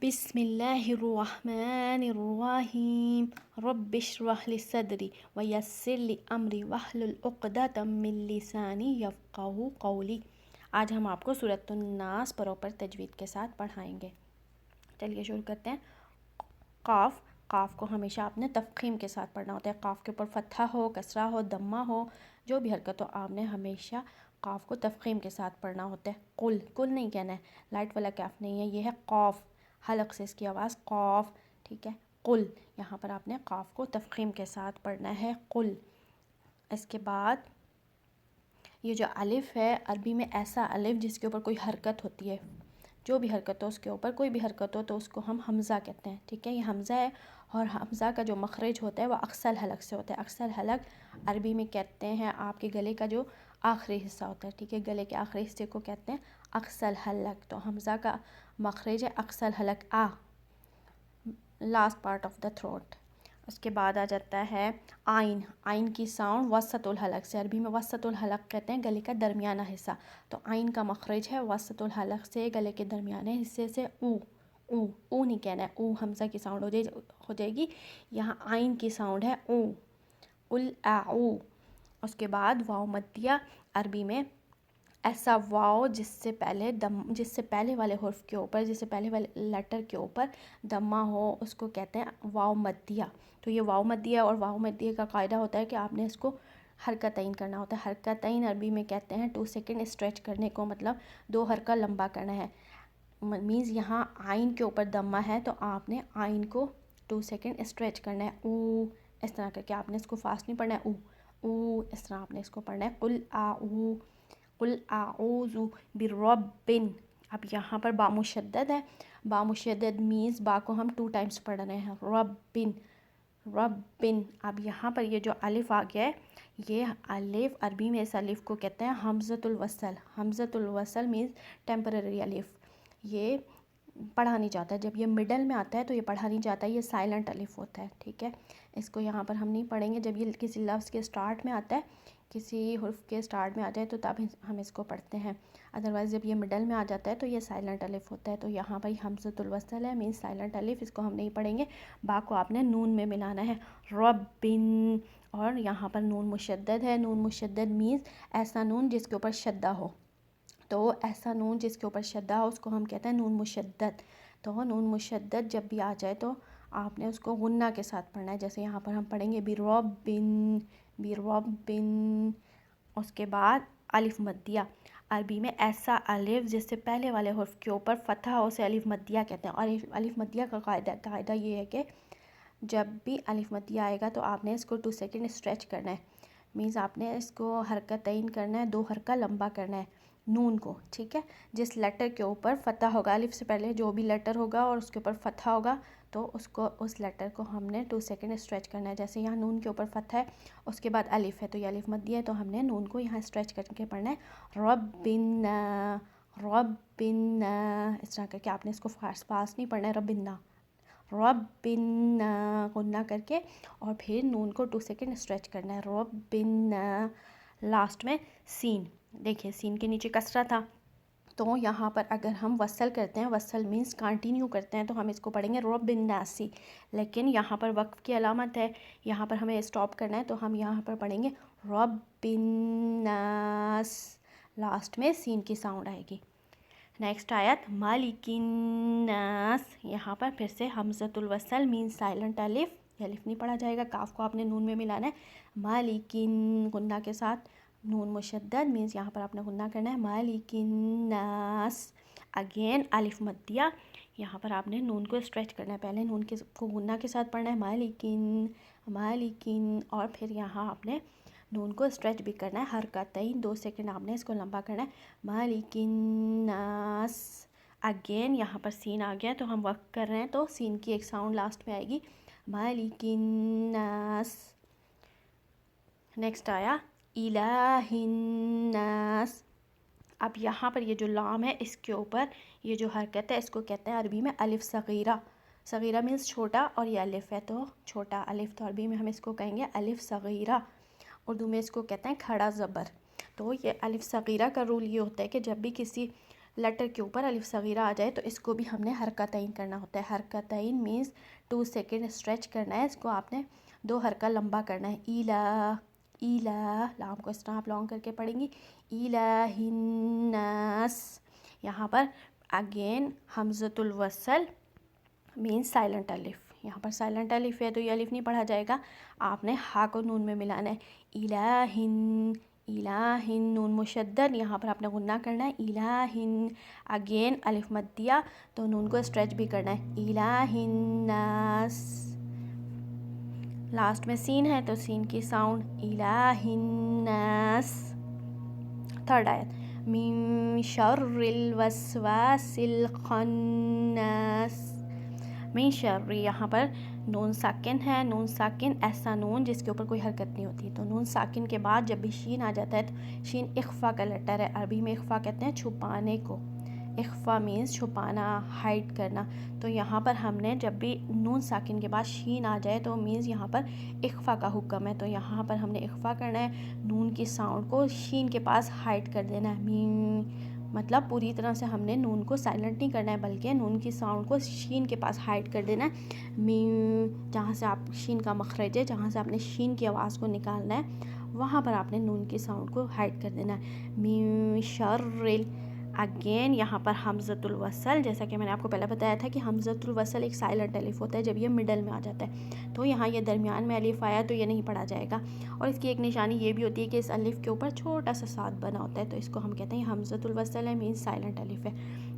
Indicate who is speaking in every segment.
Speaker 1: बिस्मिल्लाहिर्रहमानिर्रहीम रब्बिश्रह ली सदरी वयस्सिर ली अमरी वहलुल उक़दतम मिन लिसानी यफ़क़हू क़ौली। आज हम आपको सूरतुन नास प्रॉपर तजवीद के साथ पढ़ाएंगे। चलिए शुरू करते हैं। क़ाफ़, क़ाफ़ को हमेशा आपने तफ़ख़ीम के साथ पढ़ना होता है। क़ाफ़ के ऊपर फ़तहा हो, कसरा हो, दम्मा हो, जो भी हरकत हो, आपने हमेशा क़ाफ़ को तफ़ख़ीम के साथ पढ़ना होता है। कुल, कुल नहीं कहना है, लाइट वाला कैफ़ नहीं है, ये है क़ाफ़, हलक़ से इसकी आवाज़ क़ाफ़, ठीक है। कुल, यहाँ पर आपने क़ाफ़ को तफ़ख़ीम के साथ पढ़ना है, कुल। इसके बाद ये जो अलिफ़ है, अरबी में ऐसा अलिफ़ जिसके ऊपर कोई हरकत होती है, जो भी हरकत हो उसके ऊपर कोई भी हरकत हो तो उसको हम हमज़ा कहते हैं, ठीक है। ये हमज़ा है और हमज़ा का जो मखरज होता है वह अक्सल हलक़ से होता है। अक्सल हलक़ अरबी में कहते हैं आपके गले का जो आखिरी हिस्सा होता है, ठीक है, गले के आखिरी हिस्से को कहते हैं अक्सल हलक़। तो हमज़ा का मखरज है अक्सल हलक़, आ, last part of the throat. उसके बाद आ जाता है आइन। आइन की साउंड वसतुल हलक़ से, अरबी में वसतुल हलक़ कहते हैं गले का दरमियाना हिस्सा। तो आइन का मखरज है वसतुल हलक़ से, गले के दरमियाने हिस्से से। ऊ, ऊ, ऊ नहीं कहना है, ऊ हमज़ा की साउंड हो जाएगी। यहाँ आइन की साउंड है ऊ, उल आऊ। उसके बाद वाव मद्दिया, अरबी में ऐसा वाव जिससे पहले वाले हुर्फ के ऊपर, जिससे पहले वाले लेटर के ऊपर दम्मा हो, उसको कहते हैं वाव मद्दिया। तो ये वाव मद्दिया और वाव मद्दिया का कायदा होता है कि आपने इसको हरकतैन करना होता है। हरकतैन अरबी में कहते हैं 2 सेकंड स्ट्रेच करने को, मतलब 2 हरका लंबा करना है। मीन्स यहाँ आइन के ऊपर दम्मा है तो आपने आइन को 2 सेकंड स्ट्रेच करना है। ऊ, इस तरह करके आपने इसको फास्ट नहीं पढ़ना है, ऊ ऊ, इस तरह आपने इसको पढ़ना है। कुल आऊ, कुल आऊज़ु बिरब्बिन। अब यहाँ पर बा मुशद्दद है, बा मुशद्दद मीन्स बा को हम 2 टाइम्स पढ़ रहे हैं, रब्बिन, रब्बिन। अब यहाँ पर ये जो अलिफ़ आ गया है, ये अलिफ़ अरबी में इस अलिफ़ को कहते हैं हमज़तुल वसल। हमज़तुल वसल मीन्स टेम्पररी अलिफ़, ये पढ़ा नहीं जाता है। जब ये मिडल में आता है तो ये पढ़ा नहीं जाता है, ये साइलेंट अलिफ़ होता है, ठीक है। इसको यहाँ पर हम नहीं पढ़ेंगे। जब ये किसी लफ्ज़ के स्टार्ट में आता है, किसी हुर्फ के स्टार्ट में आ जाए तो तब हम इसको पढ़ते हैं। अदरवाइज़ जब ये मिडल में आ जाता है तो ये साइलेंट अलिफ़ होता है। तो यहाँ पर हमज़तुल वसल है, मीन्स साइलेंट अलिफ़, इसको हम नहीं पढ़ेंगे। बा को आपने नून में मिलाना है, रब्बिन। और यहाँ पर नून मुशद्दद है, नून मुशद्दद मीन्स ऐसा नून जिसके ऊपर शद्दा हो। तो ऐसा नून जिसके ऊपर शद्दा हो उसको हम कहते हैं नून मुशद्दद। तो नून मुशद्दद जब भी आ जाए तो आपने उसको गुन्ना के साथ पढ़ना है। जैसे यहाँ पर हम पढ़ेंगे बिरब्बिन, बिरब्बिन। उसके बाद अलिफ मद्दिया, अरबी में ऐसा अलिफ जिससे पहले वाले हुर्फ के ऊपर फ़तहा हो से अलिफ मद्दिया कहते हैं। और अलिफ मद्दिया का कायदा ये है कि जब भी अलिफ मद्दिया आएगा तो आपने इसको 2 सेकंड स्ट्रेच करना है। मीन्स आपने इसको हरकतैन करना है, 2 हरका लंबा करना है नून को, ठीक है। जिस लेटर के ऊपर फ़तहा होगा, अलिफ से पहले जो भी लेटर होगा और उसके ऊपर फ़तहा होगा तो उसको, उस लेटर को हमने 2 सेकंड स्ट्रेच करना है। जैसे यहाँ नून के ऊपर फ़तहा है, उसके बाद अलिफ है तो ये अलिफ मद्दी है, तो हमने नून को यहाँ स्ट्रेच करके पढ़ना है, रब्बिन्ना, रब्बिन्ना। इस तरह करके आपने इसको फास्ट नहीं पढ़ना है, रब्बिन्ना, रब्बिन्ना गुन्ना करके, और फिर नून को 2 सेकंड स्ट्रेच करना है, रब्बिन्ना। लास्ट में सीन, देखिए सीन के नीचे कसरा था, तो यहाँ पर अगर हम वसल करते हैं, वसल मीन्स कंटिन्यू करते हैं, तो हम इसको पढ़ेंगे रब्बिन्नासी। लेकिन यहाँ पर वक्फ की अलामत है, यहाँ पर हमें स्टॉप करना है, तो हम यहाँ पर पढ़ेंगे रब्बिन्नास। लास्ट में सीन की साउंड आएगी। नेक्स्ट आयत मालिकिन्नास, यहाँ पर फिर से हमज़तुल वसल मीन्स साइलेंट अलिफ, ये अलिफ नहीं पढ़ा जाएगा, काफ को आपने नून में मिलाना है। मालिकिन गुन्ना के साथ, नून मुशद्दद मीन्स यहाँ पर आपने गुन्ना करना है, मालिकिन्नास। अगेन अलिफ मद्दिया, यहाँ पर आपने नून को स्ट्रेच करना है, पहले नून के को गुन्ना के साथ पढ़ना है, मालिकिन, मालिकिन, और फिर यहाँ आपने नून को स्ट्रेच भी करना है, हरकतैन 2 सेकंड आपने इसको लंबा करना है, मालिकिन्नास। अगेन यहाँ पर सीन आ गया तो हम वक्त कर रहे हैं तो सीन की एक साउंड लास्ट में आएगी, मालिकिन्नास। नेक्स्ट आया इलाहिन्नास। अब यहाँ पर ये जो लाम है इसके ऊपर ये जो हरकत है इसको कहते हैं अरबी में अलिफ सगीरा। सगीरा मीन्स छोटा और ये अलिफ है तो छोटा अलिफ, तो अरबी में हम इसको कहेंगे अलिफ सगीरा। उर्दू में इसको कहते हैं खड़ा ज़बर। तो ये अलिफ सगीरा का रूल ये होता है कि जब भी किसी लेटर के ऊपर अलिफ सगीरा आ जाए तो इसको भी हमने हरकतैन करना होता है। हरकतैन मीन्स 2 सेकेंड स्ट्रेच करना है, इसको आपने 2 हरका लंबा करना है। इला इला, लाम को इस तरह आप लॉन्ग करके पढ़ेंगी, इलाहिन्नास। यहाँ पर अगेन हमज़तुल वसल मीन्स साइलेंट अलिफ, यहाँ पर साइलेंट अलिफ है तो ये अलिफ नहीं पढ़ा जाएगा, आपने हा को नून में मिलाना है। इलाहिन इलाहिन, नून मुशद्दद, यहाँ पर आपने गुन्ना करना है। इलाहिन, अगेन अलिफ मत दिया तो नून को स्ट्रेच भी करना है। इलाहिन्नास, लास्ट में सीन है तो सीन की साउंड इलाहिन्नास। थर्ड आयत, मिन शर्रिल वस्वासिल खन्नास। मिन शर्रि, यहाँ पर नून साकिन है, नून साकिन ऐसा नून जिसके ऊपर कोई हरकत नहीं होती, तो नून साकिन के बाद जब भी शीन आ जाता है तो शीन इख्फा का लेटर है, अरबी में इख्फा कहते हैं छुपाने को। इख्फा मीन्स छुपाना, हाइड करना। तो यहाँ पर हमने जब भी नून साकिन के बाद शीन आ जाए तो मीन्स यहाँ पर इख्फा का हुक्म है, तो यहाँ पर हमने इख्फा करना है, नून की साउंड को शीन के पास हाइड कर देना है। मी, मतलब पूरी तरह से हमने नून को साइलेंट नहीं करना है बल्कि नून की साउंड को शीन के पास हाइड कर देना है। मी, जहाँ से आप शीन का मखरज है, जहाँ से आपने शीन की आवाज़ को निकालना है वहाँ पर आपने नून की साउंड को हाइड कर देना है। मिन शर्रिल, अगेन यहाँ पर हमज़तुल वसल, जैसा कि मैंने आपको पहले बताया था कि हमज़तुल वसल एक साइलेंट अलिफ होता है जब ये मिडल में आ जाता है, तो यहाँ ये दरमियान में अलिफ आया तो ये नहीं पढ़ा जाएगा। और इसकी एक निशानी ये भी होती है कि इस अलिफ के ऊपर छोटा सा साद बना होता है, तो इसको हम कहते हैं हमज़तुल वसल है, मीन्स साइलेंट अलिफ है।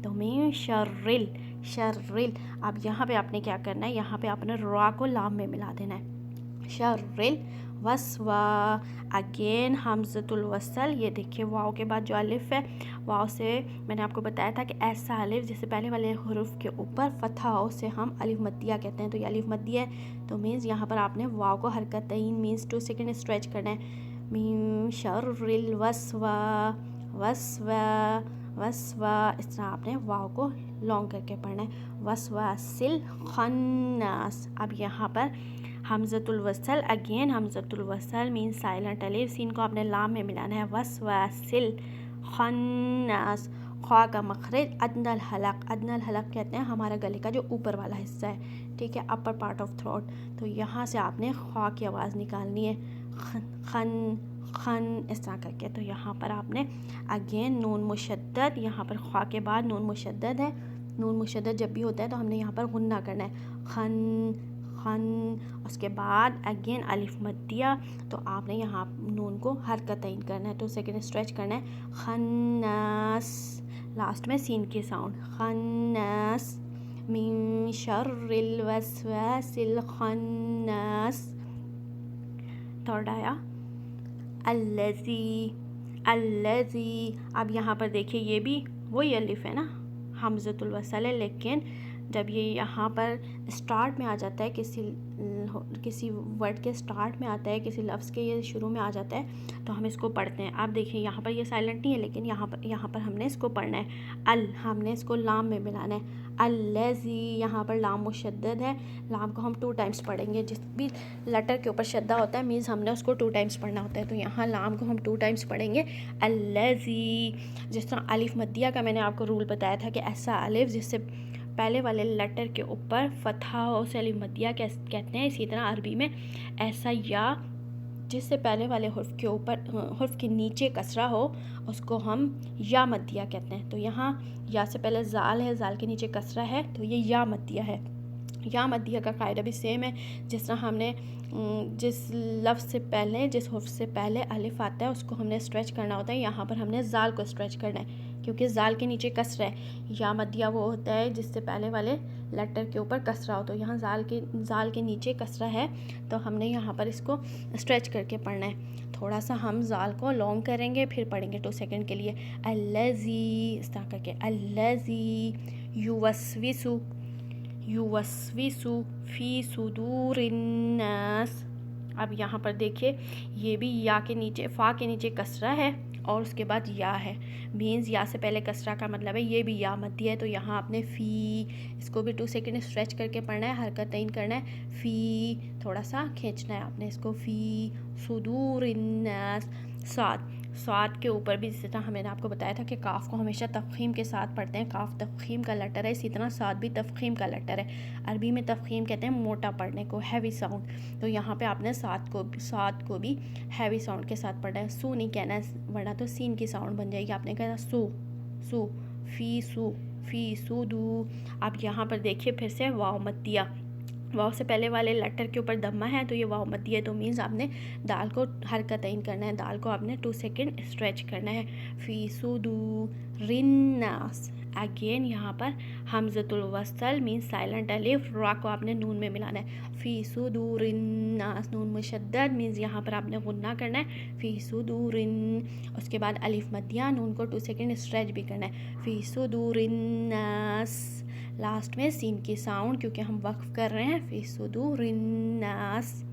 Speaker 1: तो मिन शर्रिल, शर्रिल, अब यहाँ पे आपने क्या करना है, यहाँ पे आपने रा को लाम में मिला देना है। शर्रिल वस्वा, अगेन हमज़तुल वसल, ये देखिए वाव के बाद जो अलिफ है, वाव से मैंने आपको बताया था कि ऐसा अलिफ जिससे पहले वाले हुरूफ के ऊपर फतहा हो उसे हम अलिफ मद्दिया कहते हैं, तो ये अलिफ मद्दिया है, तो मीन्स यहाँ पर आपने वाव को हरकतैन मीन्स 2 सेकेंड स्ट्रेच करना है। मिन शर्रिल वस्वा वस्वा वस्वा, इस तरह आपने वाव को लॉन्ग करके पढ़ना है। वस्वासिल खन्नास, अब यहाँ पर हमज़तुल वसल, अगेन हमज़तुल वसल मीन साइलेंट अलिफ, सीन को आपने लाम में मिलाना है। वस्वासिल खन्नास, ख्वा का मखरज अदनल हलक, अदनल हलक कहते हैं हमारा गले का जो ऊपर वाला हिस्सा है, ठीक है, अपर पार्ट ऑफ थ्रोट, तो यहाँ से आपने ख्वा की आवाज़ निकालनी है, खन खन, इस तरह करके। तो यहाँ पर आपने अगेन नून मुशद्दद, यहाँ पर ख्वा के बाद नून मुशद्दद है, नून मुशद्दद जब भी होता है तो हमने यहाँ पर गुन्ना करना है, खन खन, उसके बाद अगेन अलिफ मत दिया तो आपने यहाँ नून को हरकतैन करना है, 2 सेकेंड स्ट्रेच करना है। खन्नास, लास्ट में सीन की साउंड, खन्नास। मिन शर्रिल वस्वासिल खन्नास। थर्ड आया अल्लज़ी, अल्लज़ी, अब यहाँ पर देखिए ये भी वही अलिफ है ना, हमज़तुल वसल है, लेकिन जब ये यहाँ पर स्टार्ट में आ जाता है, किसी वर्ड के स्टार्ट में आता है, किसी लफ्ज़ के ये शुरू में आ जाता है तो हम इसको पढ़ते हैं। आप देखिए यहाँ पर ये साइलेंट नहीं है, लेकिन यहाँ पर हमने इसको पढ़ना है। अल, हमने इसको लाम में मिलाना है। अल्लज़ी, यहाँ पर लाम मुशद्दद है, लाम को हम 2 टाइम्स पढ़ेंगे, जिस भी लेटर के ऊपर शद्दा होता है मीन्स हमने उसको 2 टाइम्स पढ़ना होता है, तो यहाँ लाम को हम 2 टाइम्स पढ़ेंगे। अल्लज़ी, जिस तरह अलिफ मद्दिया का मैंने आपको रूल बताया था कि ऐसा अलिफ जिससे पहले वाले लेटर के ऊपर फतहा हो उसे अलिफ मद्दिया कहते हैं, इसी तरह अरबी में ऐसा या जिससे पहले वाले हुर्फ के ऊपर, हुर्फ के नीचे कसरा हो उसको हम या मद्दिया कहते हैं। तो यहाँ या से पहले जाल है, जाल के नीचे कसरा है, तो ये या मद्दिया है। या मद्दिया का कायदा भी सेम है, जिस तरह हमने जिस लफ्ज़ से पहले, जिस हुर्फ से पहले अलिफ आता है उसको हमने स्ट्रेच करना होता है, यहाँ पर हमने जाल को स्ट्रेच करना है क्योंकि जाल के नीचे कसरा है। या मद्दिया वो होता है जिससे पहले वाले लेटर के ऊपर कसरा हो, तो यहाँ जाल के नीचे कसरा है, तो हमने यहाँ पर इसको स्ट्रेच करके पढ़ना है। थोड़ा सा हम जाल को लॉन्ग करेंगे फिर पढ़ेंगे 2 सेकेंड के लिए। अल्लज़ी, इस तरह करके अल्लज़ी, युवस्विसु, युवस्विसु फी सुदूरिन्नास। अब यहाँ पर देखिए ये भी या के नीचे, फ़ा के नीचे कसरा है और उसके बाद या है, मीन्स या से पहले कसरा का मतलब है ये भी या मद्दी है, तो यहाँ आपने फ़ी, इसको भी 2 सेकेंड स्ट्रेच करके पढ़ना है, हरकतैन करना है। फ़ी, थोड़ा सा खींचना है आपने इसको, फ़ी सुदूरिन्नास। साद, स्वाद के ऊपर भी, जिस तरह मैंने आपको बताया था कि काफ को हमेशा तफखीम के साथ पढ़ते हैं, काफ तफखीम का लेटर है, इसी तरह साद भी तफखीम का लेटर है। अरबी में तफखीम कहते हैं मोटा पढ़ने को, हैवी साउंड। तो यहाँ पे आपने साद को भी हैवी साउंड के साथ पढ़ना है। सू नहीं कहना है, वरना तो सीन की साउंड बन जाएगी। आपने कहना सू सू, फी सू दू। आप यहाँ पर देखिए फिर से वाव मद्दिया, वाव से पहले वाले लेटर के ऊपर दम्मा है, तो ये वाव मद्दिया है, तो मीन्स आपने दाल को हरकतैन करना है, दाल को आपने 2 सेकंड स्ट्रेच करना है। फी सुदू रिन्नास। अगेन यहाँ पर हमज़तुल वसल मीन्स साइलेंट अलिफ, रा को आपने नून में मिलाना है। फ़ी सुदूरिन्नास, नून मुशद्दद मीन्स यहाँ पर आपने गुन्ना करना है, फ़ी सुदूरिन। उसके बाद अलिफ मद्दिया, नून को 2 सेकंड स्ट्रेच भी करना है, फ़ी सुदूरिन्नास। लास्ट में सीन की साउंड, क्योंकि हम वक्फ कर रहे हैं, फ़ी सुदूरिन्नास।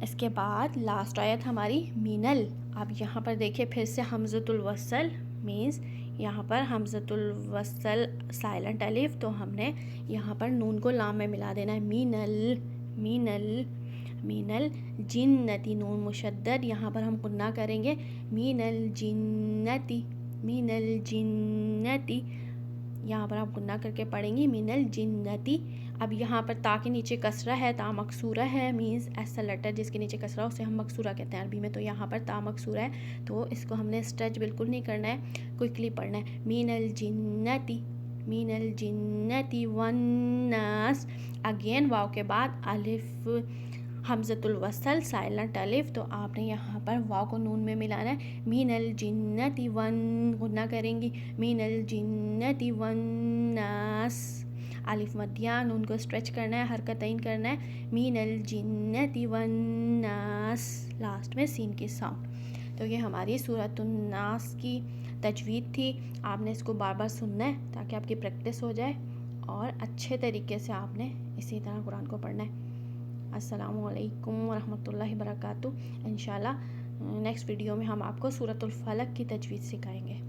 Speaker 1: इसके बाद लास्ट आयत हमारी मिनल। अब यहाँ पर देखिए फिर से हमज़तुल वसल मीन्स यहाँ पर हमज़तुल वसल साइलेंट अलिफ, तो हमने यहाँ पर नून को लाम में मिला देना है। मीनल जिन्नती, नून मुशद्दद, यहाँ पर हम गुन्ना करेंगे, मीनल जिन्नती, यहाँ पर आप गुन्ना करके पढ़ेंगी मिनल जिन्नती। अब यहाँ पर ता के नीचे कसरा है, ता मकसूरा है, मीन्स ऐसा लेटर जिसके नीचे कसरा उसे हम मकसूरा कहते हैं अरबी में। तो यहाँ पर ता मकसूरा है, तो इसको हमने स्ट्रेच बिल्कुल नहीं करना है, क्विकली पढ़ना है। मिनल जिन्नती वन्नास। अगेन वाव के बाद अलिफ हमज़तुल वसल साइलेंट अलिफ, तो आपने यहाँ पर वाव को नून में मिलाना है। मिनल जिन्नती वन, गुन्ना करेंगी, मिनल जिन्नती वन्नास। अलिफ मद्दिया, नून को स्ट्रेच करना है, हरकतैन करना है, मिनल जिन्नती वन्नास। लास्ट में सीन की साउंड। तो ये हमारी सूरतुन नास की तजवीद थी। आपने इसको बार बार सुनना है ताकि आपकी प्रैक्टिस हो जाए और अच्छे तरीके से आपने इसी तरह कुरान को पढ़ना है। अस्सलामुअलैकुम वरहमतुल्लाहि वबरकातुहू। इंशाल्लाह नेक्स्ट वीडियो में हम आपको सूरतुल फलक की तजवीद सिखाएंगे।